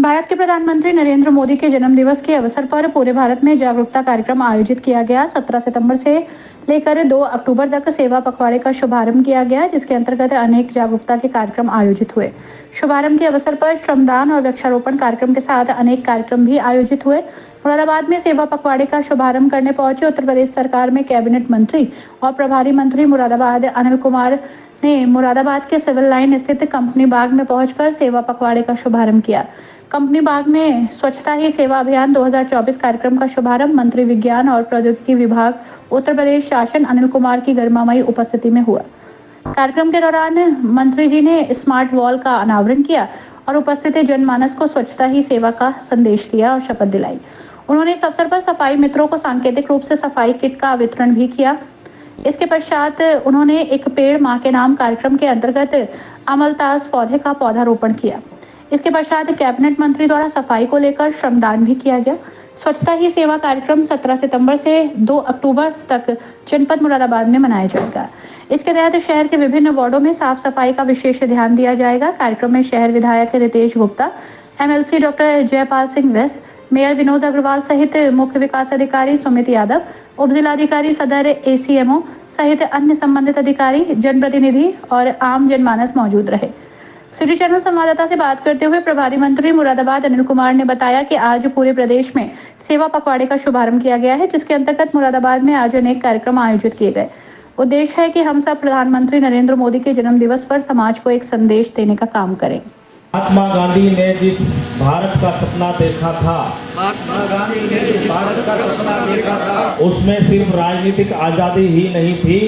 भारत के प्रधानमंत्री नरेंद्र मोदी के जन्मदिवस के अवसर पर पूरे भारत में जागरूकता कार्यक्रम आयोजित किया गया। 17 सितंबर से लेकर 2 अक्टूबर तक सेवा पखवाड़े का शुभारंभ किया गया, जिसके अंतर्गत अनेक जागरूकता के कार्यक्रम आयोजित हुए। शुभारंभ के अवसर पर श्रमदान और वृक्षारोपण कार्यक्रम के साथ अनेक कार्यक्रम भी आयोजित हुए। मुरादाबाद में सेवा पखवाड़े का शुभारंभ करने पहुंचे उत्तर प्रदेश सरकार में कैबिनेट मंत्री और प्रभारी मंत्री मुरादाबाद अनिल कुमार ने मुरादाबाद के सिविल लाइन स्थित कंपनी बाग में पहुंचकर सेवा पखवाड़े का शुभारंभ किया। कंपनी बाग में स्वच्छता ही सेवा अभियान 2024 कार्यक्रम का शुभारंभ मंत्री विज्ञान और प्रौद्योगिकी विभाग उत्तर प्रदेश शासन अनिल कुमार की गरिमामयी उपस्थिति में हुआ। कार्यक्रम के दौरान मंत्री जी ने स्मार्ट वॉल का अनावरण किया और उपस्थित जनमानस को स्वच्छता ही सेवा का संदेश दिया और शपथ दिलाई। उन्होंने इस अवसर पर सफाई मित्रों को सांकेतिक रूप से सफाई किट का वितरण भी किया। इसके पश्चात उन्होंने एक पेड़ मां के नाम कार्यक्रम के अंतर्गत अमलतास पौधे का पौधारोपण किया। इसके पश्चात कैबिनेट मंत्री द्वारा सफाई को लेकर श्रमदान भी किया गया। स्वच्छता ही सेवा कार्यक्रम 17 सितंबर से 2 अक्टूबर तक जनपद मुरादाबाद में मनाया जाएगा। इसके तहत शहर के विभिन्न वार्डों में साफ सफाई का विशेष ध्यान दिया जाएगा। कार्यक्रम में शहर विधायक Ritesh Gupta, MLC doctor Jaipal Singh Vyast, mayor Vinod Agrawal सहित मुख्य विकास अधिकारी सुमित यादव, उप जिलाधिकारी सदर एसीएमओ सहित अन्य संबंधित अधिकारी, जनप्रतिनिधि और आम जनमानस मौजूद रहे। सिटी चैनल संवाददाता से बात करते हुए प्रभारी मंत्री मुरादाबाद अनिल कुमार ने बताया कि आज पूरे प्रदेश में सेवा पखवाड़े का शुभारंभ किया गया है, जिसके अंतर्गत मुरादाबाद में आज अनेक कार्यक्रम आयोजित किए गए। उद्देश्य है कि हम सब प्रधानमंत्री नरेंद्र मोदी के जन्मदिवस पर समाज को एक संदेश देने का काम करें। महात्मा गांधी ने जिस भारत का सपना देखा था, उसमें सिर्फ राजनीतिक आजादी ही नहीं थी,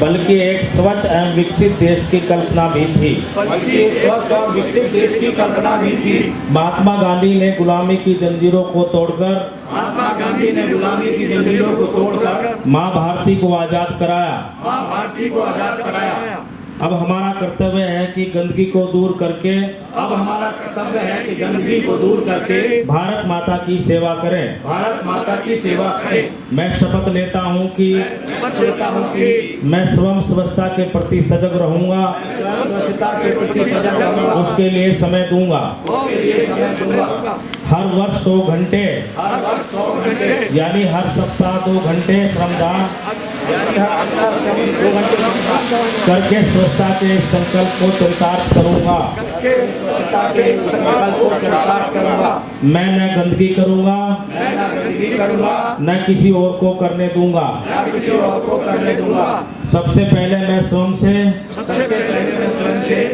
बल्कि एक स्वच्छ एवं विकसित देश की कल्पना भी थी। महात्मा गांधी ने गुलामी की जंजीरों को तोड़कर माँ भारती को आजाद कराया। अब हमारा कर्तव्य है कि गंदगी को दूर करके भारत माता की सेवा करें। मैं शपथ लेता हूँ कि मैं स्वयं स्वच्छता के प्रति सजग रहूंगा, उसके लिए समय दूंगा। हर वर्ष 100 घंटे यानी हर सप्ताह 2 घंटे श्रमदान करके स्वच्छता के संकल्प को चरितार्थ करूंगा। मैं न गंदगी करूंगा, न किसी और को करने दूंगा। सबसे पहले मैं स्वयं से,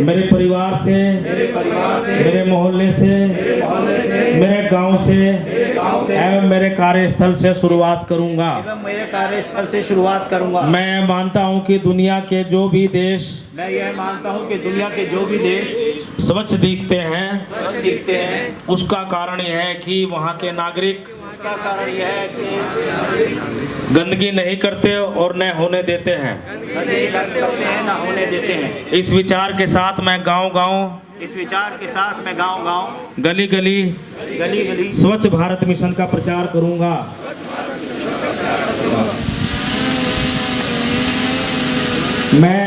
मेरे परिवार से, मेरे मोहल्ले से, मेरे गांव से एवं मेरे कार्यस्थल से शुरुआत करूंगा। मैं मानता हूं कि दुनिया के जो भी देश स्वच्छ दिखते हैं, उसका कारण यह है कि वहाँ के नागरिक गंदगी नहीं करते और न होने देते हैं। इस विचार के साथ मैं गांव-गांव, गली-गली स्वच्छ भारत मिशन का प्रचार करूंगा। मैं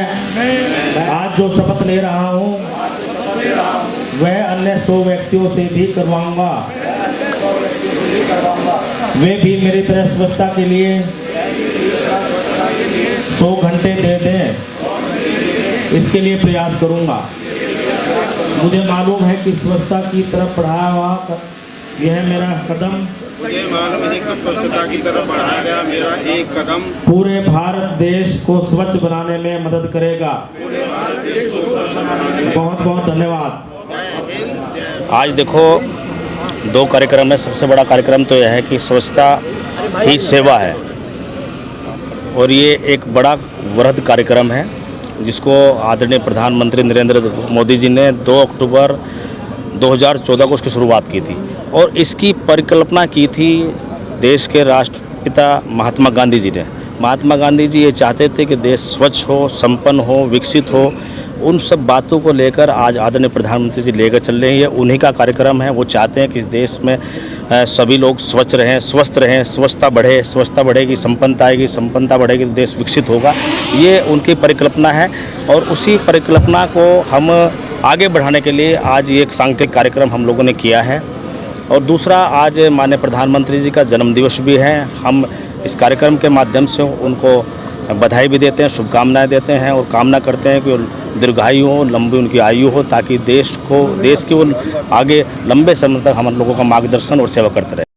आज जो शपथ ले रहा हूँ वह अन्य 100 व्यक्तियों से भी करवाऊंगा। वे भी मेरी तरह स्वच्छता के लिए 100 घंटे दे दें, इसके लिए प्रयास करूंगा। मुझे मालूम है कि स्वच्छता की तरफ बढ़ाया हुआ यह मेरा कदम स्वच्छता की तरफ बढ़ाया गया मेरा एक कदम पूरे भारत देश को स्वच्छ बनाने में मदद करेगा। बहुत बहुत धन्यवाद। आज देखो 2 कार्यक्रम है। सबसे बड़ा कार्यक्रम तो यह है कि स्वच्छता ही सेवा है, और ये एक बड़ा वृहद कार्यक्रम है जिसको आदरणीय प्रधानमंत्री नरेंद्र मोदी जी ने 2 अक्टूबर 2014 को उसकी शुरुआत की थी, और इसकी परिकल्पना की थी देश के राष्ट्रपिता महात्मा गांधी जी ने। महात्मा गांधी जी ये चाहते थे कि देश स्वच्छ हो, संपन्न हो, विकसित हो। उन सब बातों को लेकर आज आदरणीय प्रधानमंत्री जी लेकर चल रहे हैं। ये उन्हीं का कार्यक्रम है। वो चाहते हैं कि इस देश में सभी लोग स्वच्छ रहें, स्वस्थ रहें, स्वच्छता बढ़े, स्वच्छता बढ़ेगी, संपन्नता आएगी, संपन्नता बढ़ेगी तो देश विकसित होगा। ये उनकी परिकल्पना है, और उसी परिकल्पना को हम आगे बढ़ाने के लिए आज ये एक सांकेतिक कार्यक्रम हम लोगों ने किया है। और दूसरा, आज माननीय प्रधानमंत्री जी का जन्मदिवस भी है। हम इस कार्यक्रम के माध्यम से उनको बधाई भी देते हैं, शुभकामनाएं देते हैं और कामना करते हैं कि दीर्घायु हो, लंबी उनकी आयु हो, ताकि देश के वो आगे लंबे समय तक हम लोगों का मार्गदर्शन और सेवा करते रहे।